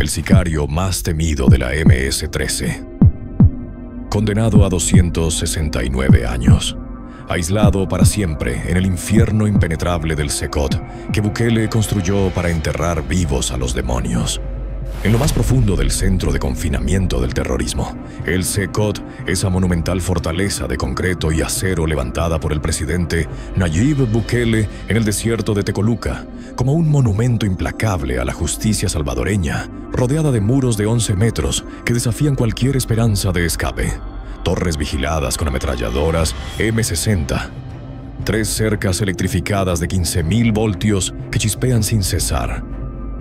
el sicario más temido de la MS-13. Condenado a 269 años. Aislado para siempre en el infierno impenetrable del Secot, que Bukele construyó para enterrar vivos a los demonios. En lo más profundo del centro de confinamiento del terrorismo, el Secot, esa monumental fortaleza de concreto y acero levantada por el presidente Nayib Bukele en el desierto de Tecoluca, como un monumento implacable a la justicia salvadoreña, rodeada de muros de 11 metros que desafían cualquier esperanza de escape. Torres vigiladas con ametralladoras M60. 3 cercas electrificadas de 15.000 voltios que chispean sin cesar.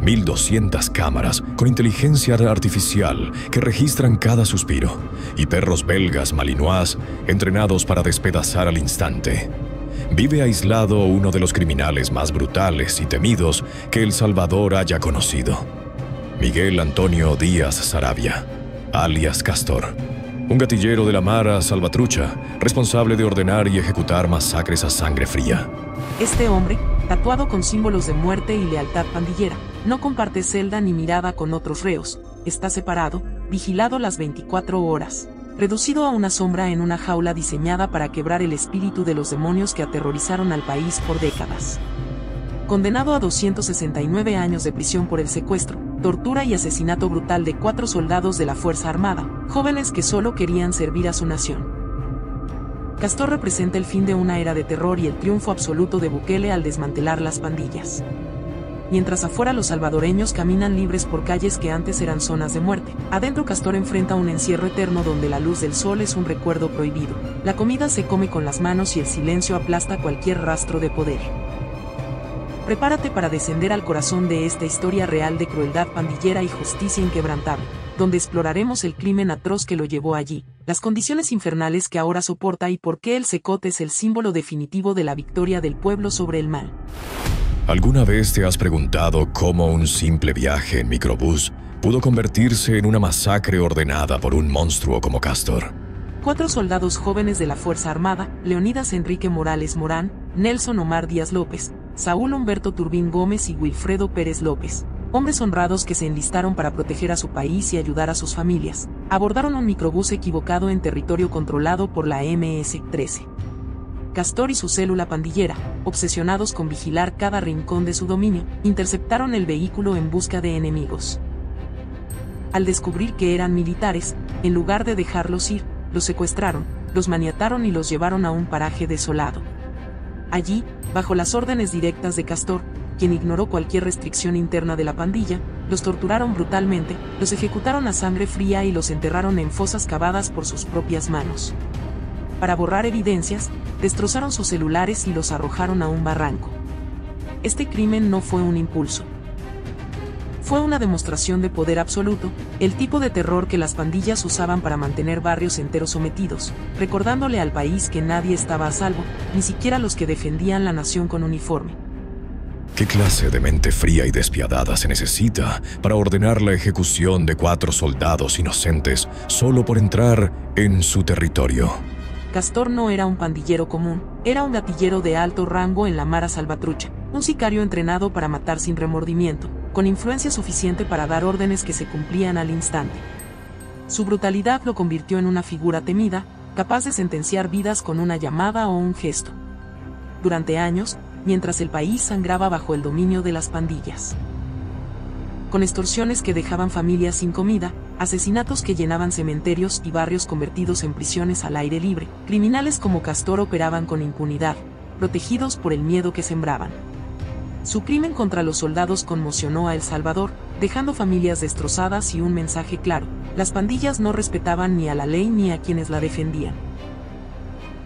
1.200 cámaras con inteligencia artificial que registran cada suspiro. Y perros belgas malinois entrenados para despedazar al instante. Vive aislado uno de los criminales más brutales y temidos que El Salvador haya conocido. Miguel Antonio Díaz Saravia, alias Castor. Un gatillero de la Mara Salvatrucha, responsable de ordenar y ejecutar masacres a sangre fría. Este hombre, tatuado con símbolos de muerte y lealtad pandillera, no comparte celda ni mirada con otros reos, está separado, vigilado las 24 horas, reducido a una sombra en una jaula diseñada para quebrar el espíritu de los demonios que aterrorizaron al país por décadas. Condenado a 269 años de prisión por el secuestro, tortura y asesinato brutal de 4 soldados de la Fuerza Armada, jóvenes que solo querían servir a su nación. Castor representa el fin de una era de terror y el triunfo absoluto de Bukele al desmantelar las pandillas. Mientras afuera los salvadoreños caminan libres por calles que antes eran zonas de muerte, adentro Castor enfrenta un encierro eterno donde la luz del sol es un recuerdo prohibido, la comida se come con las manos y el silencio aplasta cualquier rastro de poder. Prepárate para descender al corazón de esta historia real de crueldad pandillera y justicia inquebrantable, donde exploraremos el crimen atroz que lo llevó allí, las condiciones infernales que ahora soporta y por qué el Secot es el símbolo definitivo de la victoria del pueblo sobre el mal. ¿Alguna vez te has preguntado cómo un simple viaje en microbús pudo convertirse en una masacre ordenada por un monstruo como Castor? 4 soldados jóvenes de la Fuerza Armada, Leonidas Enrique Morales Morán, Nelson Omar Díaz López, Saúl Humberto Turbín Gómez y Wilfredo Pérez López, hombres honrados que se enlistaron para proteger a su país y ayudar a sus familias, abordaron un microbús equivocado en territorio controlado por la MS-13. Castor y su célula pandillera, obsesionados con vigilar cada rincón de su dominio, interceptaron el vehículo en busca de enemigos. Al descubrir que eran militares, en lugar de dejarlos ir, los secuestraron, los maniataron y los llevaron a un paraje desolado. Allí, bajo las órdenes directas de Castor, quien ignoró cualquier restricción interna de la pandilla, los torturaron brutalmente, los ejecutaron a sangre fría y los enterraron en fosas cavadas por sus propias manos. Para borrar evidencias, destrozaron sus celulares y los arrojaron a un barranco. Este crimen no fue un impulso. Fue una demostración de poder absoluto, el tipo de terror que las pandillas usaban para mantener barrios enteros sometidos, recordándole al país que nadie estaba a salvo, ni siquiera los que defendían la nación con uniforme. ¿Qué clase de mente fría y despiadada se necesita para ordenar la ejecución de 4 soldados inocentes solo por entrar en su territorio? Castor no era un pandillero común, era un gatillero de alto rango en la Mara Salvatrucha, un sicario entrenado para matar sin remordimiento, con influencia suficiente para dar órdenes que se cumplían al instante. Su brutalidad lo convirtió en una figura temida, capaz de sentenciar vidas con una llamada o un gesto. Durante años, mientras el país sangraba bajo el dominio de las pandillas. Con extorsiones que dejaban familias sin comida, asesinatos que llenaban cementerios y barrios convertidos en prisiones al aire libre, criminales como Castor operaban con impunidad, protegidos por el miedo que sembraban. Su crimen contra los soldados conmocionó a El Salvador, dejando familias destrozadas y un mensaje claro: las pandillas no respetaban ni a la ley ni a quienes la defendían.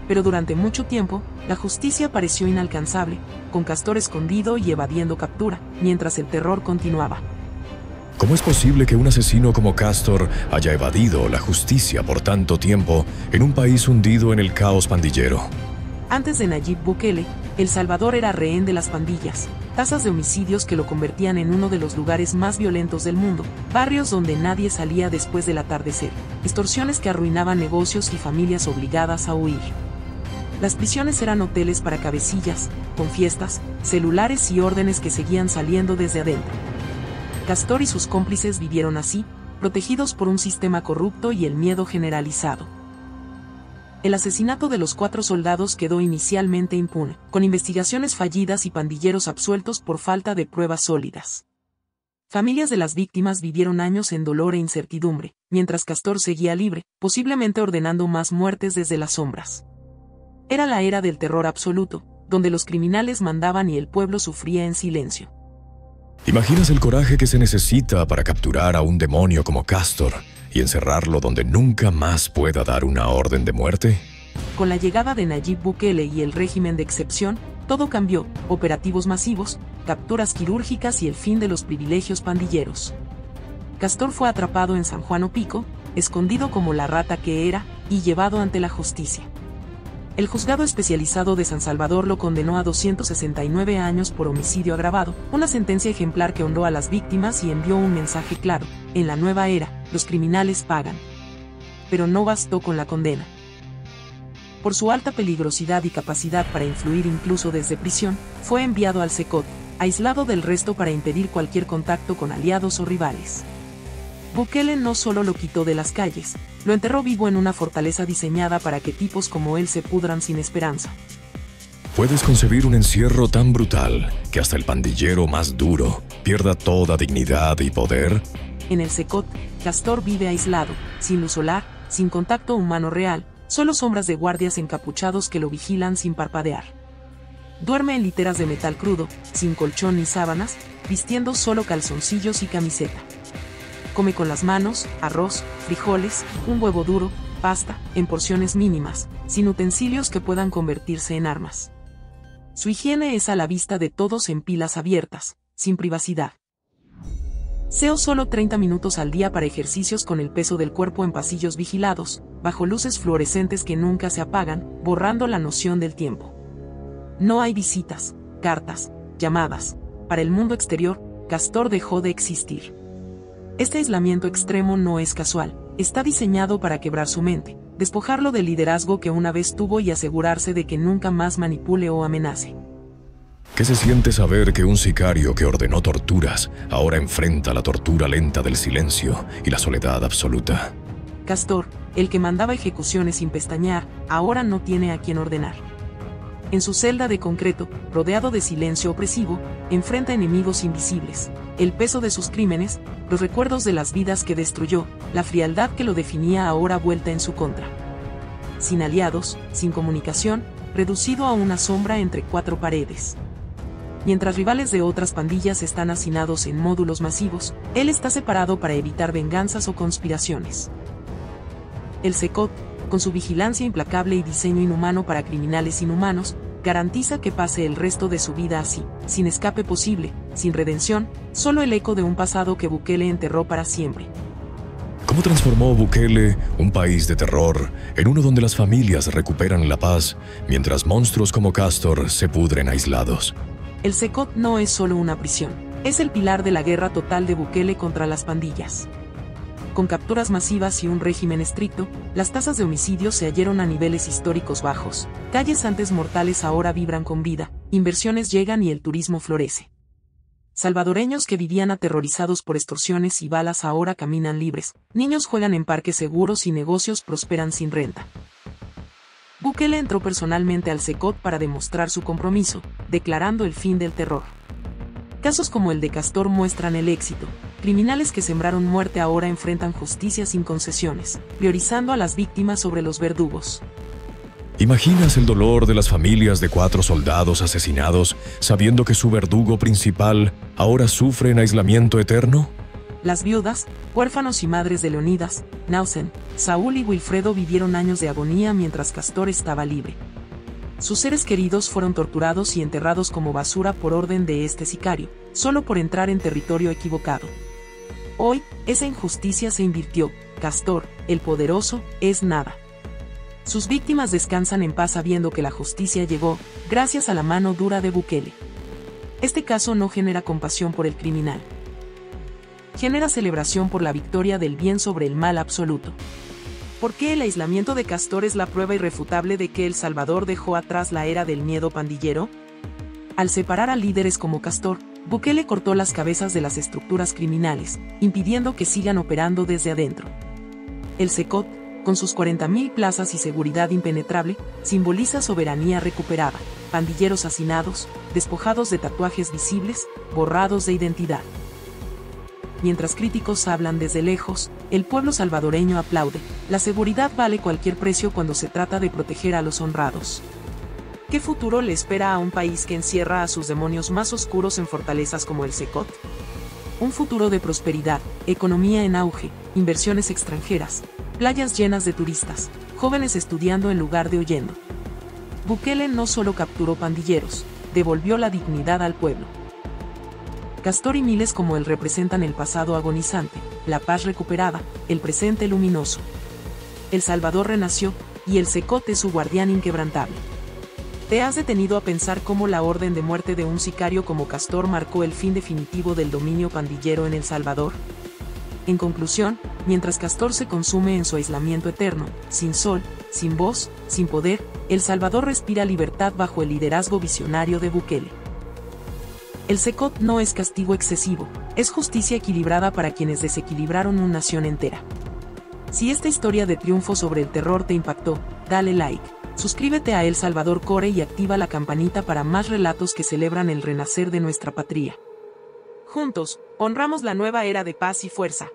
Pero durante mucho tiempo, la justicia pareció inalcanzable, con Castor escondido y evadiendo captura, mientras el terror continuaba. ¿Cómo es posible que un asesino como Castor haya evadido la justicia por tanto tiempo en un país hundido en el caos pandillero? Antes de Nayib Bukele, El Salvador era rehén de las pandillas, tasas de homicidios que lo convertían en uno de los lugares más violentos del mundo, barrios donde nadie salía después del atardecer, extorsiones que arruinaban negocios y familias obligadas a huir. Las prisiones eran hoteles para cabecillas, con fiestas, celulares y órdenes que seguían saliendo desde adentro. Castor y sus cómplices vivieron así, protegidos por un sistema corrupto y el miedo generalizado. El asesinato de los 4 soldados quedó inicialmente impune, con investigaciones fallidas y pandilleros absueltos por falta de pruebas sólidas. Familias de las víctimas vivieron años en dolor e incertidumbre, mientras Castor seguía libre, posiblemente ordenando más muertes desde las sombras. Era la era del terror absoluto, donde los criminales mandaban y el pueblo sufría en silencio. ¿Imaginas el coraje que se necesita para capturar a un demonio como Castor y encerrarlo donde nunca más pueda dar una orden de muerte? Con la llegada de Nayib Bukele y el régimen de excepción, todo cambió: operativos masivos, capturas quirúrgicas y el fin de los privilegios pandilleros. Castor fue atrapado en San Juan Opico, escondido como la rata que era, y llevado ante la justicia. El juzgado especializado de San Salvador lo condenó a 269 años por homicidio agravado, una sentencia ejemplar que honró a las víctimas y envió un mensaje claro: en la nueva era, los criminales pagan. Pero no bastó con la condena. Por su alta peligrosidad y capacidad para influir incluso desde prisión, fue enviado al Secot, aislado del resto para impedir cualquier contacto con aliados o rivales. Bukele no solo lo quitó de las calles, lo enterró vivo en una fortaleza diseñada para que tipos como él se pudran sin esperanza. ¿Puedes concebir un encierro tan brutal que hasta el pandillero más duro pierda toda dignidad y poder? En el Secot, Castor vive aislado, sin luz solar, sin contacto humano real, solo sombras de guardias encapuchados que lo vigilan sin parpadear. Duerme en literas de metal crudo, sin colchón ni sábanas, vistiendo solo calzoncillos y camiseta. Come con las manos, arroz, frijoles, un huevo duro, pasta, en porciones mínimas, sin utensilios que puedan convertirse en armas. Su higiene es a la vista de todos en pilas abiertas, sin privacidad. SEO solo 30 minutos al día para ejercicios con el peso del cuerpo en pasillos vigilados, bajo luces fluorescentes que nunca se apagan, borrando la noción del tiempo. No hay visitas, cartas, llamadas. Para el mundo exterior, Castor dejó de existir. Este aislamiento extremo no es casual, está diseñado para quebrar su mente, despojarlo del liderazgo que una vez tuvo y asegurarse de que nunca más manipule o amenace. ¿Qué se siente saber que un sicario que ordenó torturas ahora enfrenta la tortura lenta del silencio y la soledad absoluta? Castor, el que mandaba ejecuciones sin pestañear, ahora no tiene a quien ordenar. En su celda de concreto, rodeado de silencio opresivo, enfrenta enemigos invisibles, el peso de sus crímenes, los recuerdos de las vidas que destruyó, la frialdad que lo definía ahora vuelta en su contra. Sin aliados, sin comunicación, reducido a una sombra entre 4 paredes. Mientras rivales de otras pandillas están hacinados en módulos masivos, él está separado para evitar venganzas o conspiraciones. El Secot, con su vigilancia implacable y diseño inhumano para criminales inhumanos, garantiza que pase el resto de su vida así, sin escape posible, sin redención, solo el eco de un pasado que Bukele enterró para siempre. ¿Cómo transformó Bukele un país de terror en uno donde las familias recuperan la paz, mientras monstruos como Castor se pudren aislados? El Secot no es solo una prisión, es el pilar de la guerra total de Bukele contra las pandillas. Con capturas masivas y un régimen estricto, las tasas de homicidios se hallaron a niveles históricos bajos, calles antes mortales ahora vibran con vida, inversiones llegan y el turismo florece. Salvadoreños que vivían aterrorizados por extorsiones y balas ahora caminan libres, niños juegan en parques seguros y negocios prosperan sin renta. Bukele entró personalmente al Secot para demostrar su compromiso, declarando el fin del terror. Casos como el de Castor muestran el éxito. Criminales que sembraron muerte ahora enfrentan justicia sin concesiones, priorizando a las víctimas sobre los verdugos. ¿Imaginas el dolor de las familias de 4 soldados asesinados sabiendo que su verdugo principal ahora sufre en aislamiento eterno? Las viudas, huérfanos y madres de Leonidas, Nausen, Saúl y Wilfredo vivieron años de agonía mientras Castor estaba libre. Sus seres queridos fueron torturados y enterrados como basura por orden de este sicario, solo por entrar en territorio equivocado. Hoy, esa injusticia se invirtió. Castor, el poderoso, es nada. Sus víctimas descansan en paz sabiendo que la justicia llegó, gracias a la mano dura de Bukele. Este caso no genera compasión por el criminal. Genera celebración por la victoria del bien sobre el mal absoluto. ¿Por qué el aislamiento de Castor es la prueba irrefutable de que El Salvador dejó atrás la era del miedo pandillero? Al separar a líderes como Castor, Bukele cortó las cabezas de las estructuras criminales, impidiendo que sigan operando desde adentro. El SECOT, con sus 40.000 plazas y seguridad impenetrable, simboliza soberanía recuperada, pandilleros hacinados, despojados de tatuajes visibles, borrados de identidad. Mientras críticos hablan desde lejos, el pueblo salvadoreño aplaude. La seguridad vale cualquier precio cuando se trata de proteger a los honrados. ¿Qué futuro le espera a un país que encierra a sus demonios más oscuros en fortalezas como el SECOT? Un futuro de prosperidad, economía en auge, inversiones extranjeras, playas llenas de turistas, jóvenes estudiando en lugar de huyendo. Bukele no solo capturó pandilleros, devolvió la dignidad al pueblo. Castor y Miles como él representan el pasado agonizante, la paz recuperada, el presente luminoso. El Salvador renació, y el SECOT es su guardián inquebrantable. ¿Te has detenido a pensar cómo la orden de muerte de un sicario como Castor marcó el fin definitivo del dominio pandillero en El Salvador? En conclusión, mientras Castor se consume en su aislamiento eterno, sin sol, sin voz, sin poder, El Salvador respira libertad bajo el liderazgo visionario de Bukele. El SECOT no es castigo excesivo, es justicia equilibrada para quienes desequilibraron una nación entera. Si esta historia de triunfo sobre el terror te impactó, dale like. Suscríbete a El Salvador Core y activa la campanita para más relatos que celebran el renacer de nuestra patria. Juntos, honramos la nueva era de paz y fuerza.